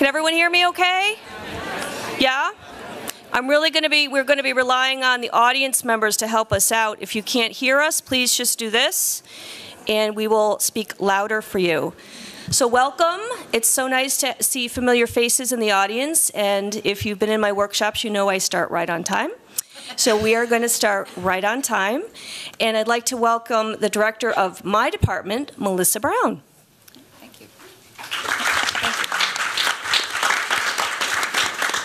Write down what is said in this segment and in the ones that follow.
everyone hear me okay? Yeah? we're going to be relying on the audience members to help us out. If you can't hear us, please just do this, and we will speak louder for you. So welcome. It's so nice to see familiar faces in the audience, and if you've been in my workshops, you know I start right on time. So we are going to start right on time, and I'd like to welcome the director of my department, Melissa Brown. Thank you.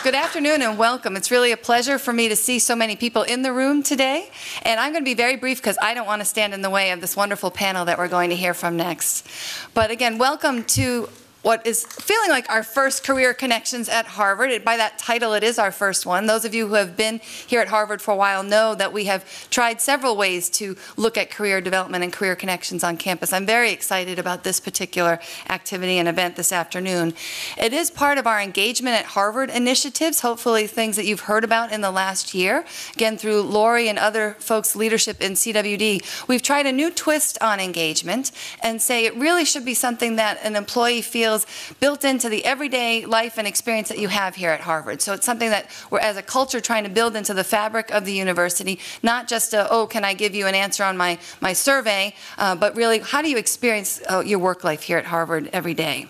Good afternoon and welcome. It's really a pleasure for me to see so many people in the room today. And I'm going to be very brief because I don't want to stand in the way of this wonderful panel that we're going to hear from next. But again, welcome to what is feeling like our first Career Connections at Harvard. By that title, it is our first one. Those of you who have been here at Harvard for a while know that we have tried several ways to look at career development and career connections on campus. I'm very excited about this particular activity and event this afternoon. It is part of our Engagement at Harvard initiatives, hopefully things that you've heard about in the last year. Again, through Lori and other folks' leadership in CWD, we've tried a new twist on engagement and say it really should be something that an employee feels built into the everyday life and experience that you have here at Harvard. So it's something that we're, as a culture, trying to build into the fabric of the university, not just oh, can I give you an answer on my survey, but really, how do you experience your work life here at Harvard every day?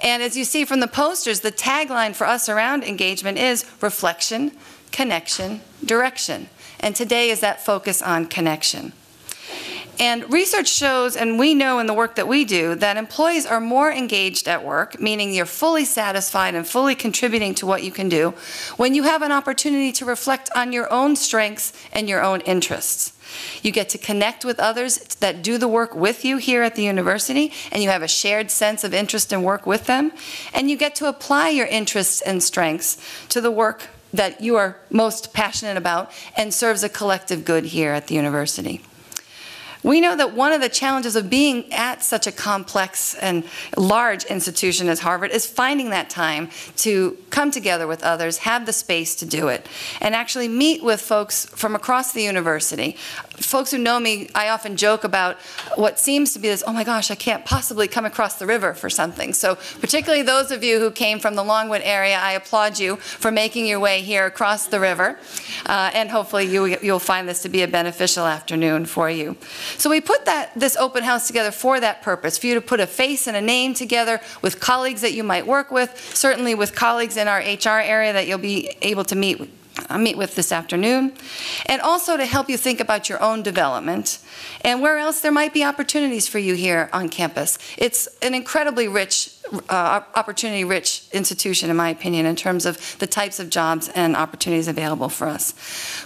And as you see from the posters, the tagline for us around engagement is reflection, connection, direction. And today is that focus on connection. And research shows, and we know in the work that we do, that employees are more engaged at work, meaning you're fully satisfied and fully contributing to what you can do, when you have an opportunity to reflect on your own strengths and your own interests. You get to connect with others that do the work with you here at the university, and you have a shared sense of interest and work with them, and you get to apply your interests and strengths to the work that you are most passionate about and serves a collective good here at the university. We know that one of the challenges of being at such a complex and large institution as Harvard is finding that time to come together with others, have the space to do it, and actually meet with folks from across the university. Folks who know me, I often joke about what seems to be this, oh my gosh, I can't possibly come across the river for something. So particularly those of you who came from the Longwood area, I applaud you for making your way here across the river. And hopefully you'll find this to be a beneficial afternoon for you. So we put this open house together for that purpose, for you to put a face and a name together with colleagues that you might work with, certainly with colleagues in our HR area that you'll be able to meet with this afternoon, and also to help you think about your own development and where else there might be opportunities for you here on campus. It's an incredibly rich, opportunity-rich institution, in my opinion, in terms of the types of jobs and opportunities available for us.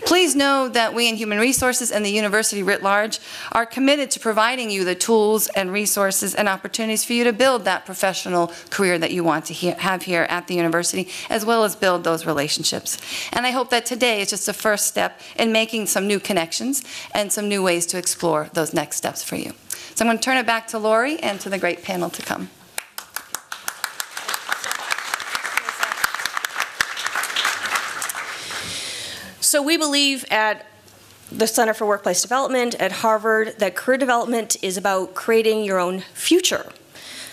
Please know that we in Human Resources and the university writ large are committed to providing you the tools and resources and opportunities for you to build that professional career that you want to have here at the university, as well as build those relationships. And I hope that today is just the first step in making some new connections and some new ways to explore those next steps for you. So I'm going to turn it back to Lori and to the great panel to come. So we believe at the Center for Workplace Development at Harvard that career development is about creating your own future.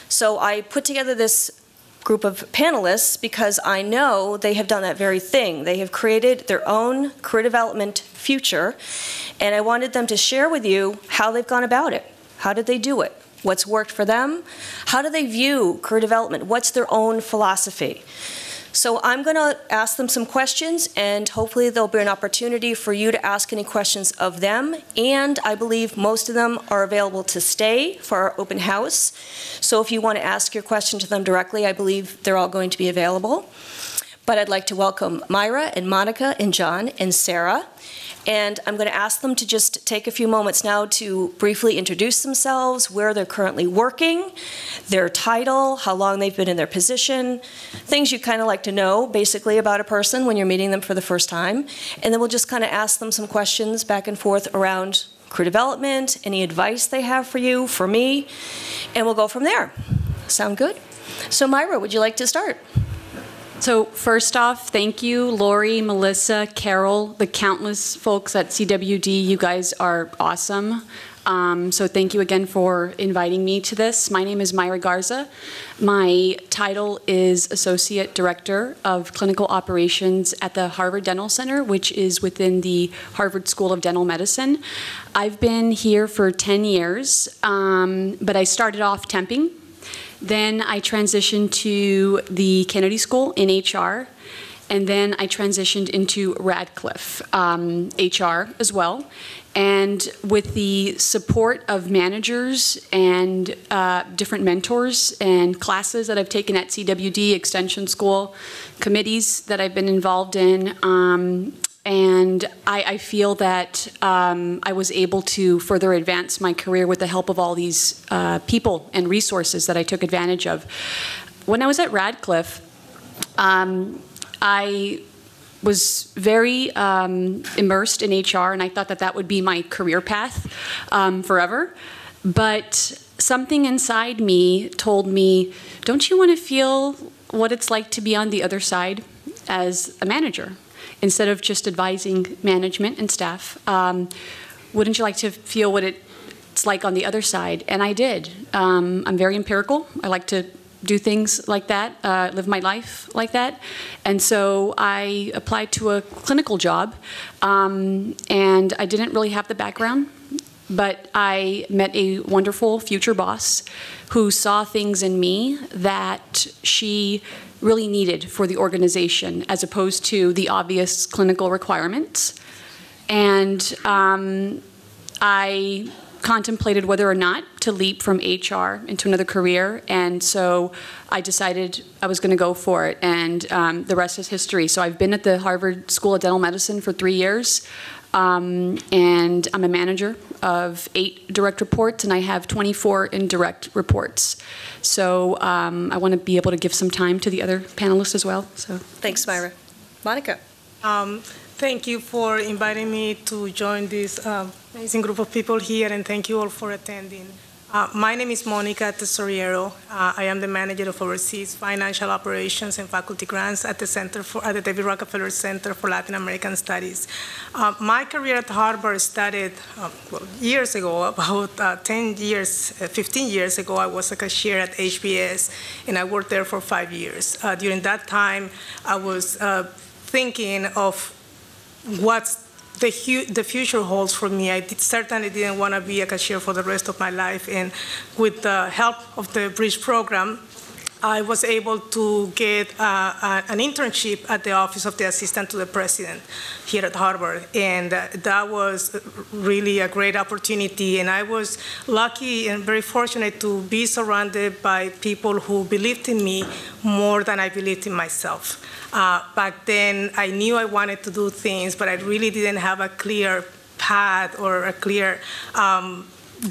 So I put together this group of panelists because I know they have done that very thing. They have created their own career development future, and I wanted them to share with you how they've gone about it. How did they do it? What's worked for them? How do they view career development? What's their own philosophy? So I'm going to ask them some questions, and hopefully there'll be an opportunity for you to ask any questions of them. And I believe most of them are available to stay for our open house. So if you want to ask your question to them directly, I believe they're all going to be available. But I'd like to welcome Myra and Monica and John and Sarah. And I'm going to ask them to just take a few moments now to briefly introduce themselves, where they're currently working, their title, how long they've been in their position, things you kind of like to know basically about a person when you're meeting them for the first time. And then we'll just kind of ask them some questions back and forth around career development, any advice they have for you, for me, and we'll go from there. Sound good? So Myra, would you like to start? So first off, thank you, Lori, Melissa, Carol, the countless folks at CWD. You guys are awesome. So thank you again for inviting me to this. My name is Myra Garza. My title is Associate Director of Clinical Operations at the Harvard Dental Center, which is within the Harvard School of Dental Medicine. I've been here for 10 years, but I started off temping. Then I transitioned to the Kennedy School in HR, and then I transitioned into Radcliffe HR as well. And with the support of managers and different mentors and classes that I've taken at CWD, Extension School, committees that I've been involved in, and I feel that I was able to further advance my career with the help of all these people and resources that I took advantage of. When I was at Radcliffe, I was very immersed in HR, and I thought that that would be my career path forever. But something inside me told me, don't you want to feel what it's like to be on the other side as a manager? Instead of just advising management and staff, wouldn't you like to feel what it's like on the other side? And I did. I'm very empirical. I like to do things like that, live my life like that. And so I applied to a clinical job, and I didn't really have the background, but I met a wonderful future boss who saw things in me that she really needed for the organization, as opposed to the obvious clinical requirements. And I contemplated whether or not to leap from HR into another career, and so I decided I was going to go for it, and the rest is history. So I've been at the Harvard School of Dental Medicine for 3 years, and I'm a manager of 8 direct reports, and I have 24 indirect reports. So I want to be able to give some time to the other panelists as well. So Thanks, Myra. Monica. Thank you for inviting me to join this amazing group of people here, and thank you all for attending. My name is Monica Tesoriero. I am the manager of overseas financial operations and faculty grants at the David Rockefeller Center for Latin American Studies. My career at Harvard started years ago, about 10 years, 15 years ago. I was a cashier at HBS, and I worked there for 5 years. During that time, I was thinking of what's the future holds for me. I certainly didn't want to be a cashier for the rest of my life, and with the help of the Bridge program, I was able to get an internship at the Office of the Assistant to the President here at Harvard, and that was really a great opportunity, and I was lucky and very fortunate to be surrounded by people who believed in me more than I believed in myself. Back then, I knew I wanted to do things, but I really didn't have a clear path or a clear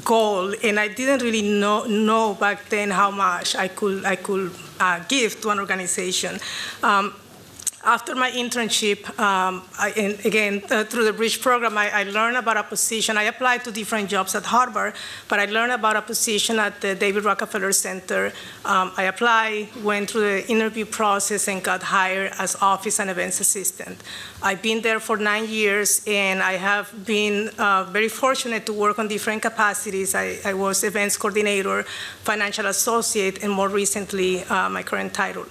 goal, and I didn't really know back then how much I could give to an organization. After my internship, and again, through the Bridge program, I learned about a position. I applied to different jobs at Harvard, but I learned about a position at the David Rockefeller Center. I applied, went through the interview process, and got hired as office and events assistant. I've been there for 9 years, and I have been very fortunate to work on different capacities. I was events coordinator, financial associate, and more recently, my current title.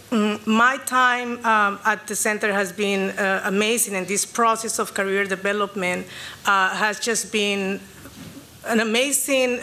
My time at the center has been amazing, and this process of career development has just been an amazing,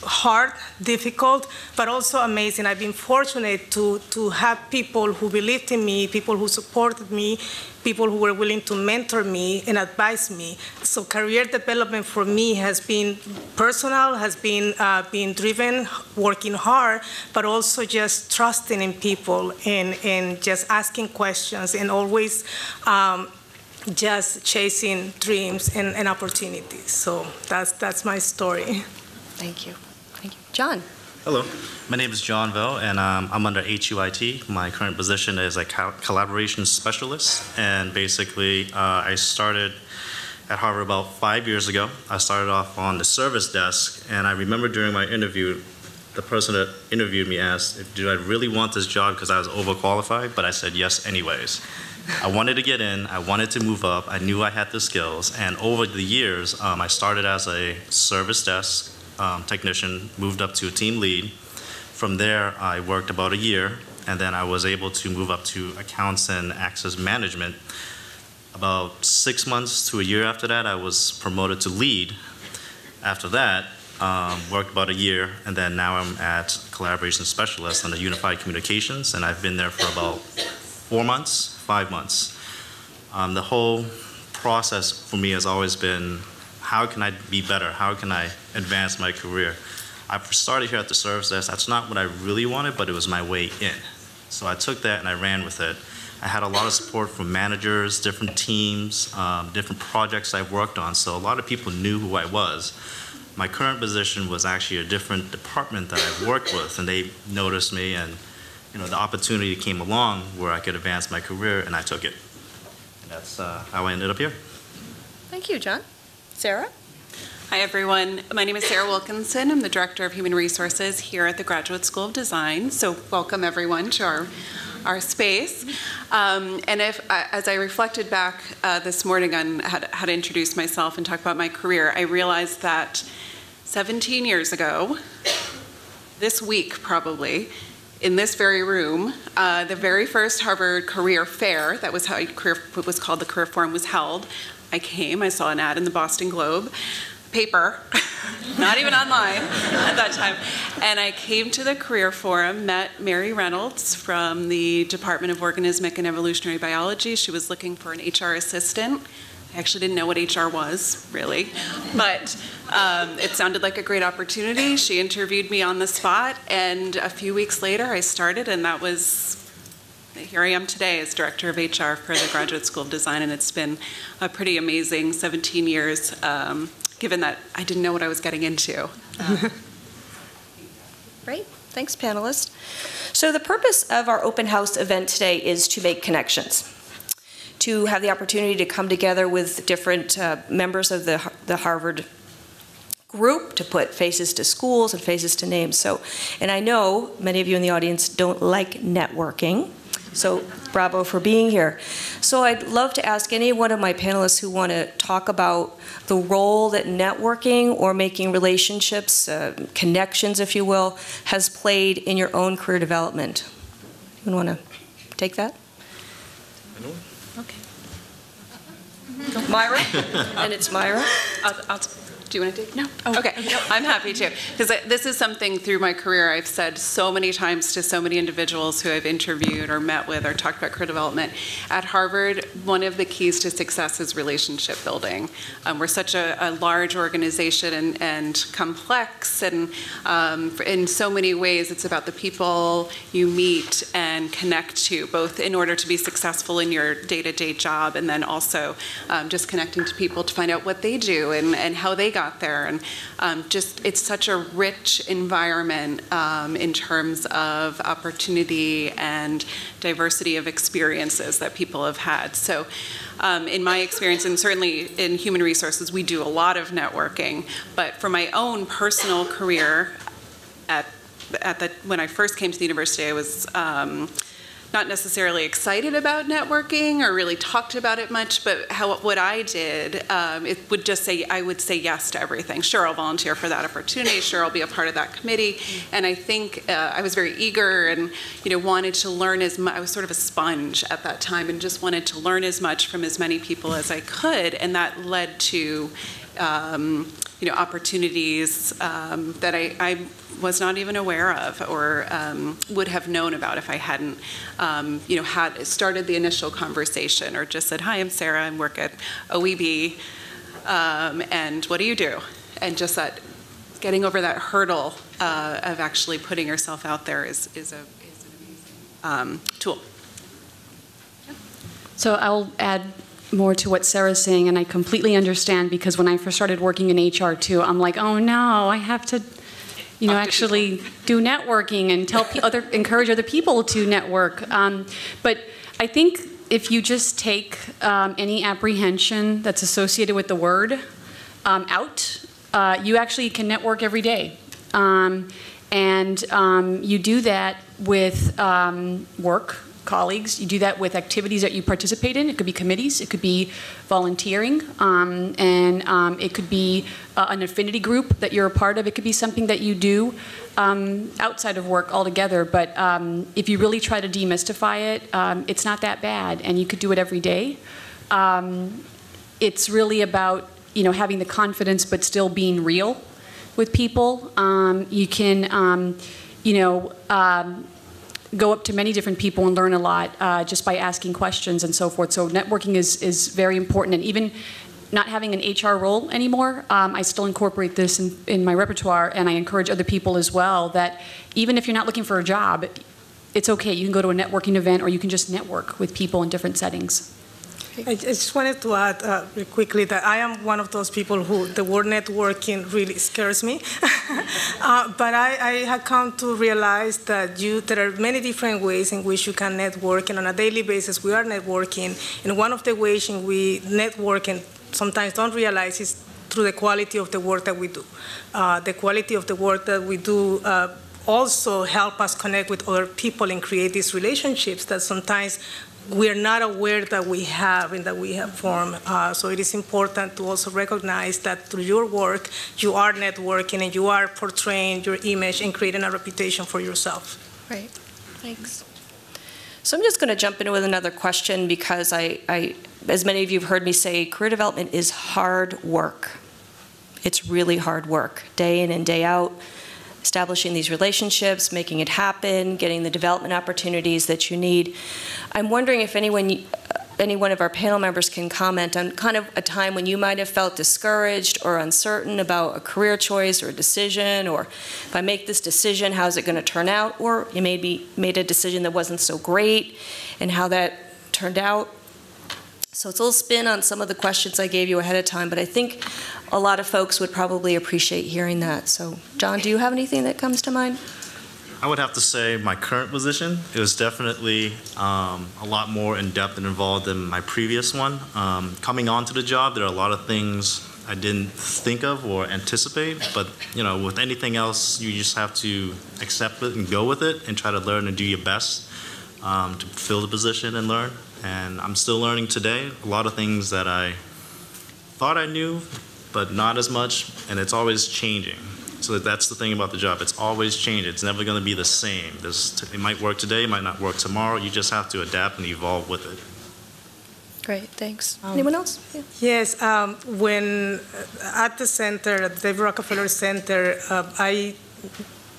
hard, difficult, but also amazing. I've been fortunate to have people who believed in me, people who supported me, people who were willing to mentor me and advise me. So career development for me has been personal, has been being driven, working hard, but also just trusting in people and just asking questions and always just chasing dreams and opportunities. So that's my story. Thank you. Thank you. John. Hello, my name is John Vell, and I'm under HUIT. My current position is a collaboration specialist, and basically I started at Harvard about 5 years ago. I started off on the service desk, and I remember during my interview, the person that interviewed me asked, do I really want this job because I was overqualified? But I said yes anyways. I wanted to get in, I wanted to move up, I knew I had the skills, and over the years, I started as a service desk technician, moved up to a team lead. From there, I worked about a year, and then I was able to move up to accounts and access management. About 6 months to a year after that, I was promoted to lead. After that, worked about a year, and then now I'm at collaboration specialist on the unified communications, and I've been there for about 4 months, 5 months. The whole process for me has always been, how can I be better? How can I advance my career? I started here at the service desk. That's not what I really wanted, but it was my way in. So I took that and I ran with it. I had a lot of support from managers, different teams, different projects I've worked on, so a lot of people knew who I was. My current position was actually a different department that I've worked with, and they noticed me, and the opportunity came along where I could advance my career, and I took it. And that's how I ended up here. Thank you, John. Sarah? Hi, everyone. My name is Sarah Wilkinson. I'm the Director of Human Resources here at the Graduate School of Design. So welcome, everyone, to our space. And as I reflected back this morning on how to introduce myself and talk about my career, I realized that 17 years ago, this week probably, in this very room, the very first Harvard Career Fair, that was how what was called the Career Forum, was held. I came, I saw an ad in the Boston Globe, paper, not even online at that time, and I came to the Career Forum, met Mary Reynolds from the Department of Organismic and Evolutionary Biology. She was looking for an HR assistant. I actually didn't know what HR was, really, but it sounded like a great opportunity. She interviewed me on the spot, and a few weeks later I started, and here I am today as Director of HR for the Graduate School of Design, and it's been a pretty amazing 17 years, given that I didn't know what I was getting into. Great. Thanks, panelists. So the purpose of our open house event today is to make connections, to have the opportunity to come together with different members of the Harvard group, to put faces to schools and faces to names. So, and I know many of you in the audience don't like networking, so bravo for being here. So I'd love to ask any one of my panelists who want to talk about the role that networking or making relationships, connections, if you will, has played in your own career development. Anyone want to take that? Okay. Myra? And it's Myra. Do you want to take? No. Oh, okay. No, I'm happy to. Because this is something through my career I've said so many times to so many individuals who I've interviewed or met with or talked about career development. At Harvard, one of the keys to success is relationship building. We're such a large organization and complex, and in so many ways it's about the people you meet and connect to, both in order to be successful in your day-to-day job, and then also just connecting to people to find out what they do and how they got there. And it's such a rich environment in terms of opportunity and diversity of experiences that people have had. So in my experience, and certainly in human resources, we do a lot of networking. But for my own personal career, when I first came to the university, I was not necessarily excited about networking or really talked about it much, but what I did, it would just say, I would say yes to everything. Sure, I'll volunteer for that opportunity. Sure, I'll be a part of that committee. And I think I was very eager and wanted to learn as much. I was sort of a sponge at that time and just wanted to learn as much from as many people as I could. And that led to opportunities that I was not even aware of or would have known about if I hadn't, had started the initial conversation or just said, "Hi, I'm Sarah. I work at OEB, and what do you do?" And just that, getting over that hurdle of actually putting yourself out there is an amazing tool. So I'll add more to what Sarah's saying, and I completely understand, because when I first started working in HR too, I'm like, oh no, I have to, actually do networking and encourage other people to network. But I think if you just take any apprehension that's associated with the word out, you actually can network every day. And you do that with work, colleagues. You do that with activities that you participate in. It could be committees. It could be volunteering. And it could be an affinity group that you're a part of. It could be something that you do outside of work altogether. But if you really try to demystify it, it's not that bad. And you could do it every day. It's really about, you know, having the confidence but still being real with people. You can, you know, go up to many different people and learn a lot just by asking questions and so forth. So networking is very important. And even not having an HR role anymore, I still incorporate this in my repertoire, and I encourage other people as well that even if you're not looking for a job, it's okay. You can go to a networking event, or you can just network with people in different settings. I just wanted to add really quickly that I am one of those people who the word networking really scares me. But I have come to realize that there are many different ways in which you can network, and on a daily basis we are networking. And one of the ways in we network and sometimes don't realize is through the quality of the work that we do. The quality of the work that we do also help us connect with other people and create these relationships that sometimes we're not aware that we have and that we have formed. So it is important to also recognize that through your work, you are networking and you are portraying your image and creating a reputation for yourself. Great, thanks. So I'm just going to jump in with another question because as many of you have heard me say, career development is hard work. It's really hard work, day in and day out. Establishing these relationships, making it happen, getting the development opportunities that you need. I'm wondering if any one of our panel members can comment on kind of a time when you might have felt discouraged or uncertain about a career choice or a decision, or if I make this decision, how's it going to turn out? Or you maybe made a decision that wasn't so great and how that turned out. So it's a little spin on some of the questions I gave you ahead of time, but I think a lot of folks would probably appreciate hearing that. So, John, do you have anything that comes to mind? I would have to say my current position is definitely a lot more in-depth and involved than my previous one. Coming onto the job, there are a lot of things I didn't think of or anticipate, but you know, with anything else, you just have to accept it and go with it and try to learn and do your best to fill the position and learn. And I'm still learning today a lot of things that I thought I knew, but not as much, and it's always changing. So that's the thing about the job. It's always changing. It's never going to be the same. It might work today, it might not work tomorrow. You just have to adapt and evolve with it. Great, thanks. Anyone else? Yeah. Yes, when at the center, at the David Rockefeller Center, I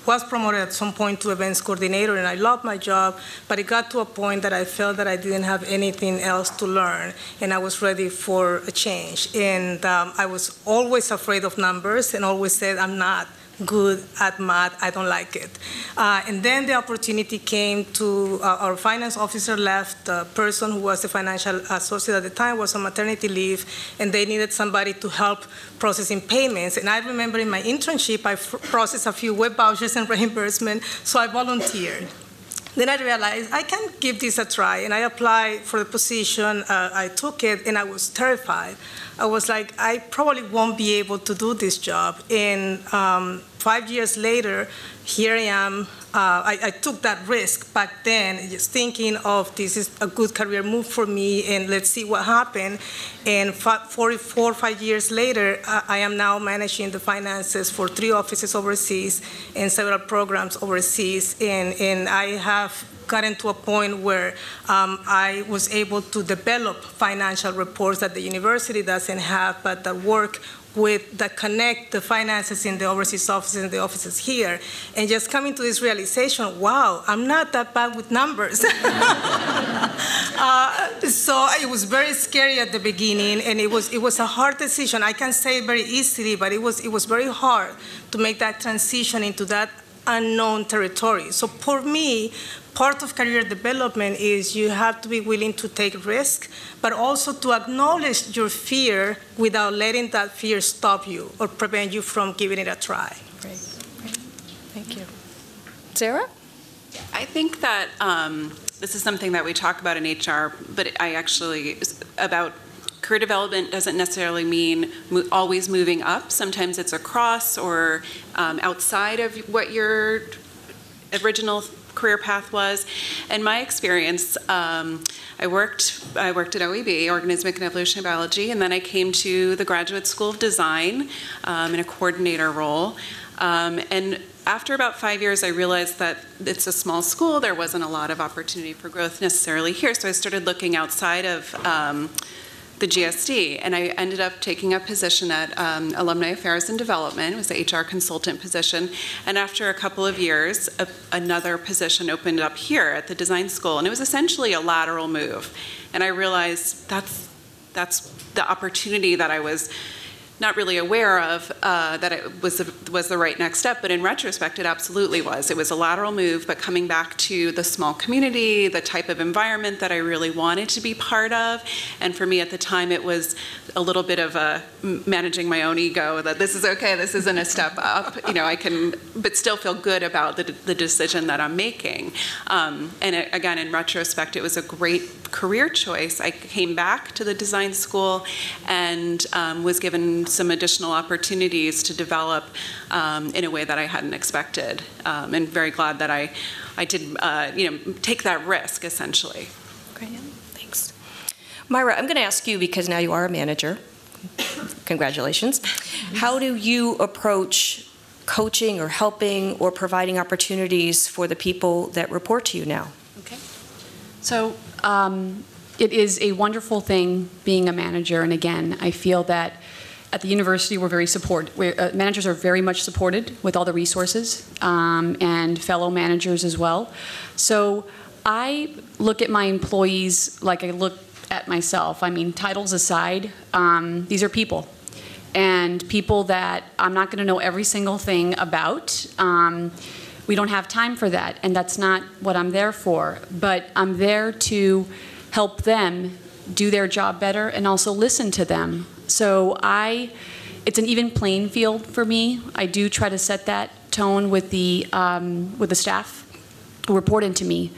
was promoted at some point to events coordinator, and I loved my job, but it got to a point that I felt that I didn't have anything else to learn, and I was ready for a change. And I was always afraid of numbers and always said, I'm not good at math, I don't like it. And then the opportunity came to our finance officer left, the person who was the financial associate at the time was on maternity leave, and they needed somebody to help processing payments. And I remember in my internship, I processed a few web vouchers and reimbursement, so I volunteered. Then I realized I can give this a try, and I applied for the position. I took it, and I was terrified. I was like, I probably won't be able to do this job. And 5 years later, here I am. I took that risk back then, just thinking of this is a good career move for me, and let's see what happened. And 4 or 5 years later, I am now managing the finances for 3 offices overseas and several programs overseas. And I have gotten to a point where I was able to develop financial reports that the university doesn't have, but that work that connect the finances in the overseas offices and the offices here. And just coming to this realization, wow, I'm not that bad with numbers. So it was very scary at the beginning, and it was a hard decision. I can say it very easily, but it was very hard to make that transition into that unknown territory. So for me, part of career development is you have to be willing to take risk, but also to acknowledge your fear without letting that fear stop you or prevent you from giving it a try. Great. Thank you. Sarah? I think that this is something that we talk about in HR, but about career development doesn't necessarily mean always moving up. Sometimes it's across or outside of what your original career path was. In my experience, I worked at OEB, Organismic and Evolutionary Biology, and then I came to the Graduate School of Design in a coordinator role. And after about 5 years, I realized that it's a small school. There wasn't a lot of opportunity for growth necessarily here, so I started looking outside of the GSD, and I ended up taking a position at Alumni Affairs and Development. It was the HR consultant position, and after a couple of years, another position opened up here at the design school, and it was essentially a lateral move. And I realized that's the opportunity that I was not really aware of, that it was the right next step, but in retrospect, it absolutely was. It was a lateral move, but coming back to the small community, the type of environment that I really wanted to be part of, and for me at the time, it was a little bit of a managing my own ego, that this is okay, this isn't a step up, I can, but still feel good about the decision that I'm making. Again, in retrospect, it was a great career choice. I came back to the design school and was given some additional opportunities to develop in a way that I hadn't expected, and very glad that I did take that risk essentially. Great, thanks. Myra, I'm going to ask you, because now you are a manager. Congratulations. How do you approach coaching or helping or providing opportunities for the people that report to you now? Okay. So it is a wonderful thing being a manager, and again, I feel that at the university we're very managers are very much supported with all the resources, and fellow managers as well. So I look at my employees like I look at myself. I mean, titles aside, these are people. And people that I'm not going to know every single thing about. We don't have time for that, and that's not what I'm there for. But I'm there to help them do their job better and also listen to them. So it's an even playing field for me. I do try to set that tone with the staff who report into me.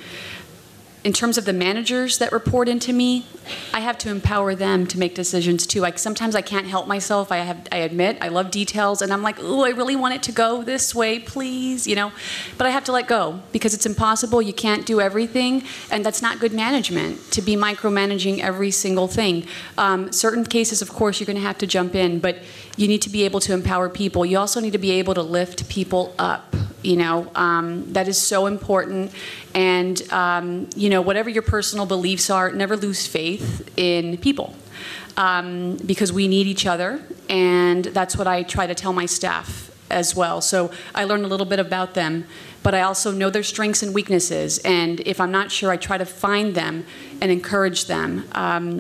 In terms of the managers that report into me, I have to empower them to make decisions too. Sometimes I can't help myself. I admit I love details, and I'm like, oh, I really want it to go this way, please, But I have to let go because it's impossible. You can't do everything, and that's not good management to be micromanaging every single thing. Certain cases, of course, you're going to have to jump in, but you need to be able to empower people. You also need to be able to lift people up. That is so important. And, whatever your personal beliefs are, never lose faith in people, because we need each other. And that's what I try to tell my staff as well. So I learn a little bit about them, but I also know their strengths and weaknesses. And if I'm not sure, I try to find them and encourage them.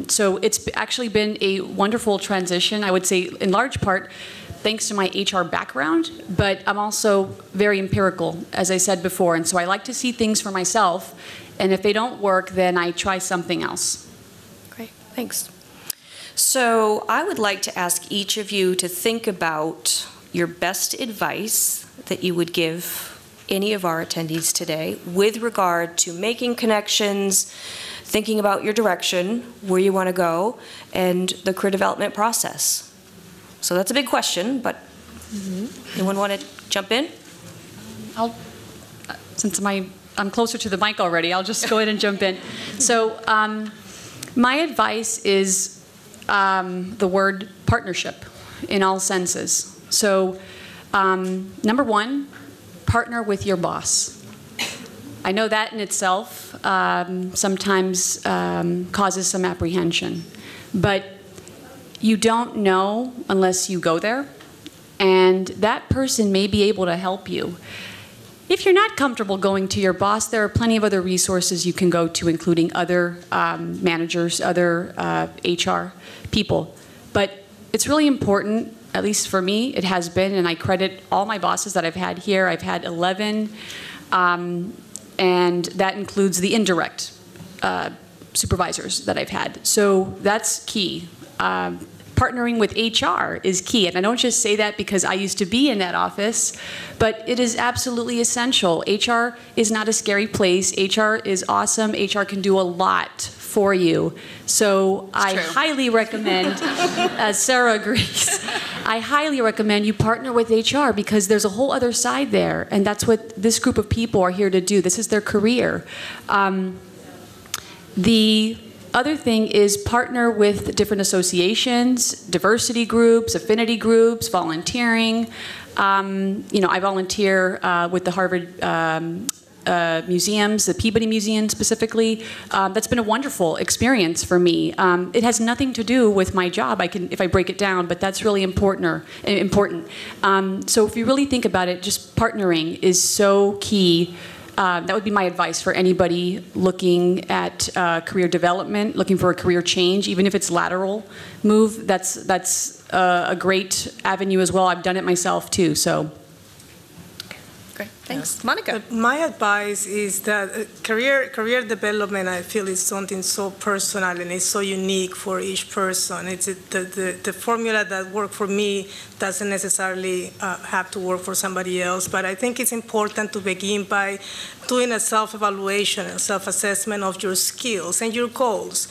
So it's actually been a wonderful transition, I would say, in large part, thanks to my HR background, but I'm also very empirical, as I said before, and so I like to see things for myself, and if they don't work, then I try something else. Great, thanks. So I would like to ask each of you to think about your best advice that you would give any of our attendees today with regard to making connections, thinking about your direction, where you want to go, and the career development process. So that's a big question, but anyone want to jump in? Since I'm closer to the mic already, I'll just go ahead and jump in. So my advice is the word partnership in all senses. So number one, partner with your boss. I know that in itself sometimes causes some apprehension, but you don't know unless you go there, and that person may be able to help you. If you're not comfortable going to your boss, there are plenty of other resources you can go to, including other managers, other HR people. But it's really important, at least for me, it has been, and I credit all my bosses that I've had here. I've had 11, and that includes the indirect supervisors that I've had. So that's key. Partnering with HR is key. And I don't just say that because I used to be in that office, but it is absolutely essential. HR is not a scary place. HR is awesome. HR can do a lot for you. So I true. highly recommend, as Sarah agrees, I highly recommend you partner with HR because there's a whole other side there, and that's what this group of people are here to do. This is their career. The other thing is partner with different associations, diversity groups, affinity groups, volunteering. I volunteer with the Harvard museums, the Peabody Museum specifically. That's been a wonderful experience for me. It has nothing to do with my job, if I break it down, but that's really important. So if you really think about it, just partnering is so key. That would be my advice for anybody looking at career development, looking for a career change, even if it's lateral move. That's a great avenue as well. I've done it myself too. So. Great, thanks. Monica? My advice is that career development, I feel, is something so personal and it's so unique for each person. It's the formula that worked for me doesn't necessarily have to work for somebody else, but I think it's important to begin by doing a self-evaluation and self-assessment of your skills and your goals.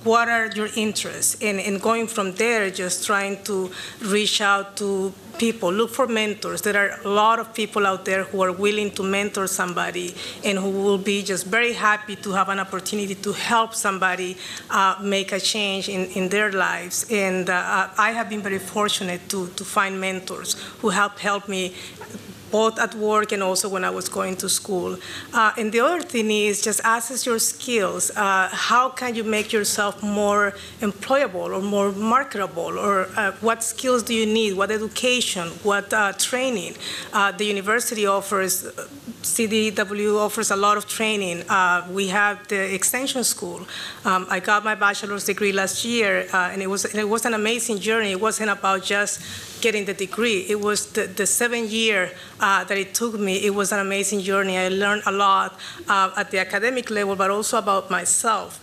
What are your interests? And going from there, just trying to reach out to people, look for mentors. There are a lot of people out there who are willing to mentor somebody and who will be just very happy to have an opportunity to help somebody make a change in their lives. And I have been very fortunate to find mentors who help me both at work and also when I was going to school. And the other thing is just assess your skills. How can you make yourself more employable or more marketable? Or what skills do you need? What education? What training? The university offers, CDW offers a lot of training. We have the extension school. I got my bachelor's degree last year, and it was an amazing journey. It wasn't about just getting the degree. It was the 7 year that it took me. It was an amazing journey. I learned a lot at the academic level, but also about myself.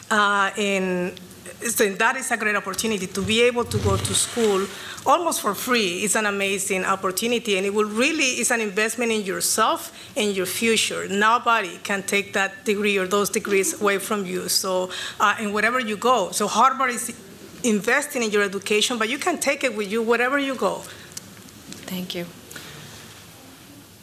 So that is a great opportunity to be able to go to school almost for free. It's an amazing opportunity, and it will really is an investment in yourself and your future. Nobody can take that degree or those degrees away from you. So, and wherever you go. So Harvard is investing in your education, but you can take it with you wherever you go. Thank you.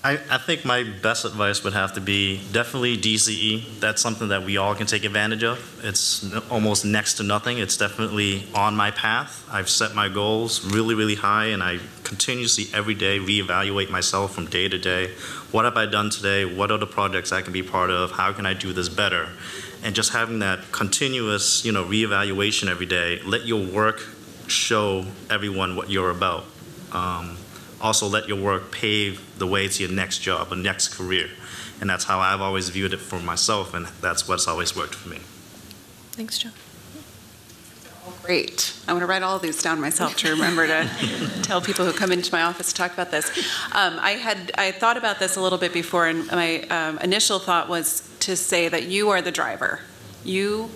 I think my best advice would have to be definitely DCE. That's something that we all can take advantage of. It's almost next to nothing. It's definitely on my path. I've set my goals really, really high, and I continuously every day reevaluate myself from day to day. What have I done today? What are the projects I can be part of? How can I do this better? And just having that continuous, reevaluation every day. Let your work show everyone what you're about. Also let your work pave the way to your next job or next career. And that's how I've always viewed it for myself, and that's what's always worked for me. Thanks, Joe. Great. I want to write all of these down myself to remember to tell people who come into my office to talk about this. I thought about this a little bit before, and my initial thought was to say that you are the driver. You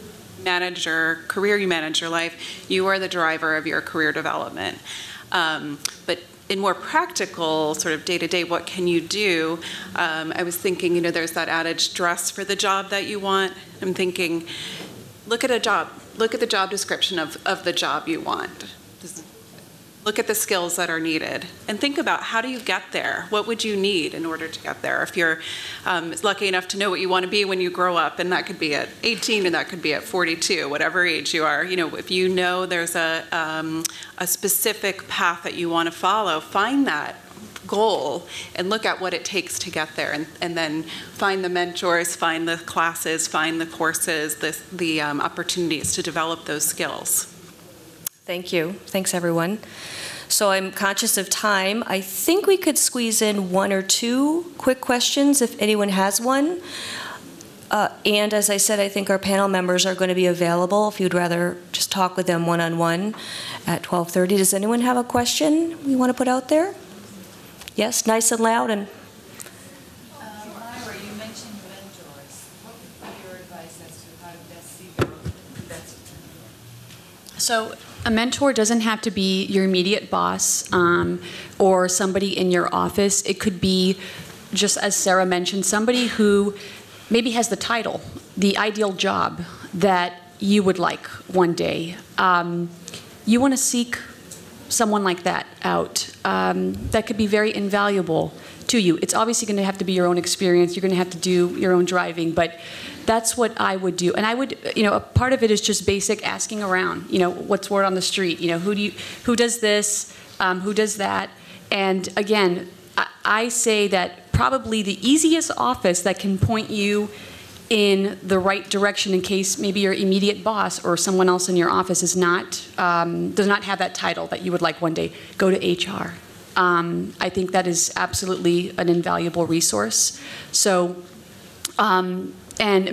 manage your career, you manage your life, you are the driver of your career development. But in more practical, sort of day-to-day, what can you do? I was thinking, there's that adage, dress for the job that you want. I'm thinking, look at a job. Look at the job description of the job you want. Look at the skills that are needed. And think about, how do you get there? What would you need in order to get there? If you're lucky enough to know what you want to be when you grow up, and that could be at 18 and that could be at 42, whatever age you are. If you know there's a specific path that you want to follow, find that goal and look at what it takes to get there, and then find the mentors, find the classes, find the courses, the opportunities to develop those skills. Thank you. Thanks, everyone. So I'm conscious of time. I think we could squeeze in one or two quick questions if anyone has one. And as I said, I think our panel members are going to be available if you'd rather just talk with them one-on-one at 12:30. Does anyone have a question we want to put out there? Yes, nice and loud. And Myra, you mentioned mentors. What would be your advice as to how to best see them? So a mentor doesn't have to be your immediate boss or somebody in your office. It could be, just as Sarah mentioned, somebody who maybe has the title, the ideal job. that you would like one day, you want to seek someone like that out. That could be very invaluable to you. It's obviously going to have to be your own experience. You're going to have to do your own driving, but that's what I would do. And I would, a part of it is just basic asking around. What's word on the street? Who does this? Who does that? And again, I say that probably the easiest office that can point you in the right direction in case maybe your immediate boss or someone else in your office does not have that title that you would like one day, go to HR. I think that is absolutely an invaluable resource. So, and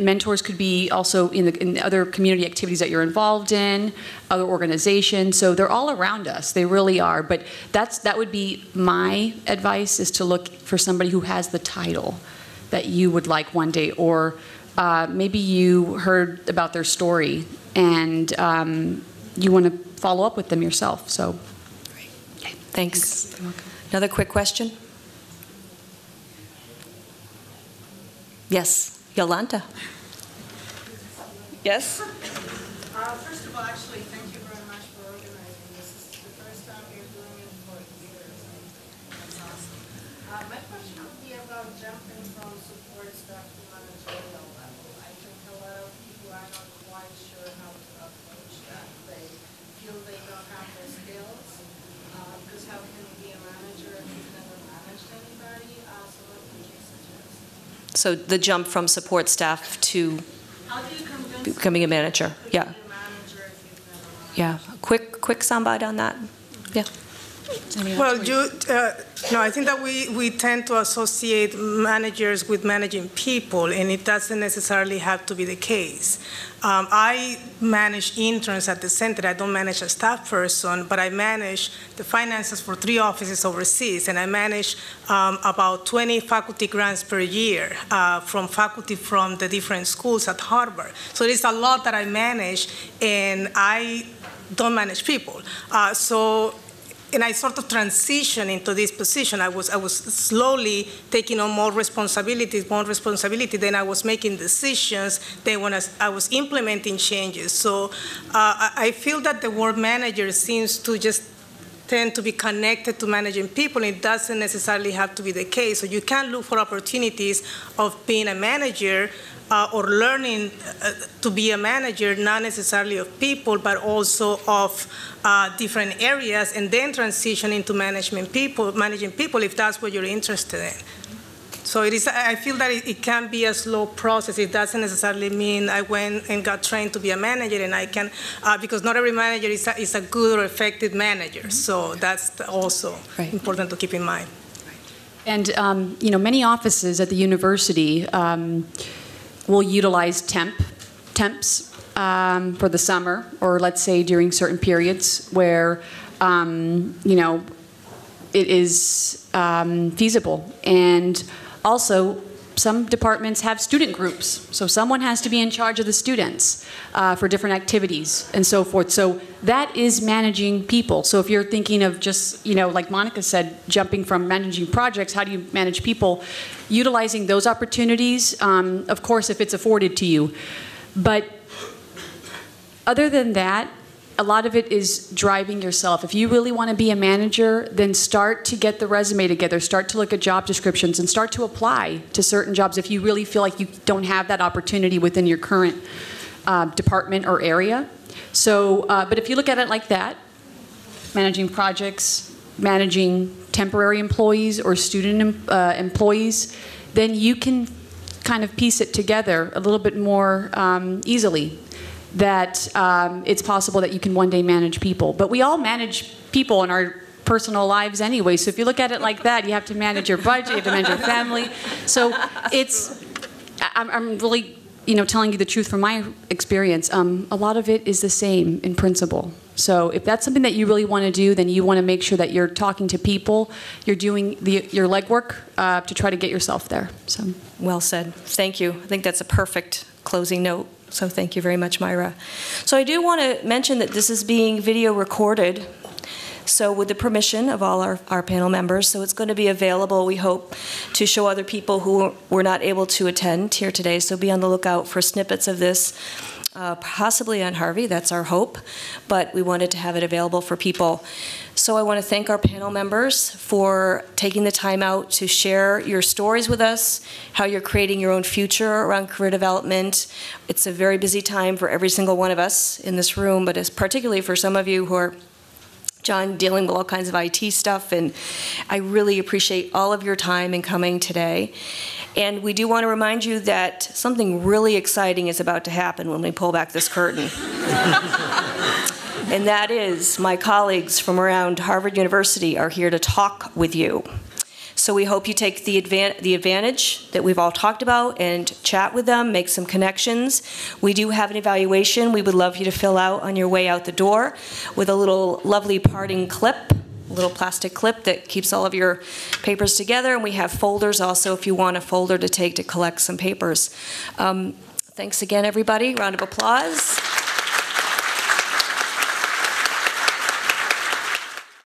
mentors could be also in other community activities that you're involved in, other organizations. So they're all around us. They really are. But that would be my advice, is to look for somebody who has the title that you would like one day, or maybe you heard about their story and you want to follow up with them yourself. So, okay, thanks. Another quick question? Yes, Yolanda. Yes? First of all, actually, thank you very much for organizing this. This is the first time you're doing it for years. That's awesome. My question would be about jumping from support staff to managerial level. I think a lot of people are not quite sure how to approach that. They feel they don't have the skills, because how can you be a manager if you've never managed anybody? So what would you suggest? So the jump from support staff to How do you convince becoming a manager? Yeah. to be a manager if you've never managed? Yeah. Quick soundbite on that. Yeah. Well, I think that we tend to associate managers with managing people, and it doesn't necessarily have to be the case. I manage interns at the center. I don't manage a staff person, but I manage the finances for 3 offices overseas, and I manage about 20 faculty grants per year from faculty from the different schools at Harvard. So there's a lot that I manage, and I don't manage people. And I sort of transitioned into this position. I was slowly taking on more responsibility. Then I was making decisions. Then when I was implementing changes. So I feel that the word manager seems to just tend to be connected to managing people. It doesn't necessarily have to be the case. So you can look for opportunities of being a manager or learning to be a manager, not necessarily of people, but also of different areas, and then transition into managing people if that's what you're interested in. So I feel that it can be a slow process. It doesn't necessarily mean I went and got trained to be a manager, and I can, because not every manager is a good or effective manager. So that's also important to keep in mind. And many offices at the university will utilize temps for the summer, or let's say during certain periods where it is feasible. And also, some departments have student groups, so someone has to be in charge of the students for different activities and so forth. So that is managing people. So if you're thinking of just, like Monica said, jumping from managing projects, how do you manage people? Utilizing those opportunities, of course, if it's afforded to you. But other than that, a lot of it is driving yourself. If you really want to be a manager, then start to get the resume together, start to look at job descriptions, and start to apply to certain jobs if you really feel like you don't have that opportunity within your current department or area. So, but if you look at it like that, managing projects, managing temporary employees or student employees, then you can kind of piece it together a little bit more easily, that it's possible that you can one day manage people. But we all manage people in our personal lives anyway. So if you look at it like that, you have to manage your budget, you have to manage your family. So I'm really, telling you the truth from my experience. A lot of it is the same in principle. So if that's something that you really want to do, then you want to make sure that you're talking to people, you're doing your legwork to try to get yourself there. So. Well said. Thank you. I think that's a perfect closing note. So thank you very much, Myra. So I do want to mention that this is being video recorded, so with the permission of all our panel members. So it's going to be available, we hope, to show other people who were not able to attend here today. So be on the lookout for snippets of this possibly on Harvey, that's our hope, but we wanted to have it available for people. So I want to thank our panel members for taking the time out to share your stories with us, how you're creating your own future around career development. It's a very busy time for every single one of us in this room, but it's particularly for some of you who are, John, dealing with all kinds of IT stuff, and I really appreciate all of your time in coming today. And we do want to remind you that something really exciting is about to happen when we pull back this curtain. And that is, my colleagues from around Harvard University are here to talk with you. So we hope you take the advantage that we've all talked about and chat with them, make some connections. We do have an evaluation we would love you to fill out on your way out the door with a little lovely parting clip, a little plastic clip that keeps all of your papers together. And we have folders also if you want a folder to take to collect some papers. Thanks again, everybody. Round of applause.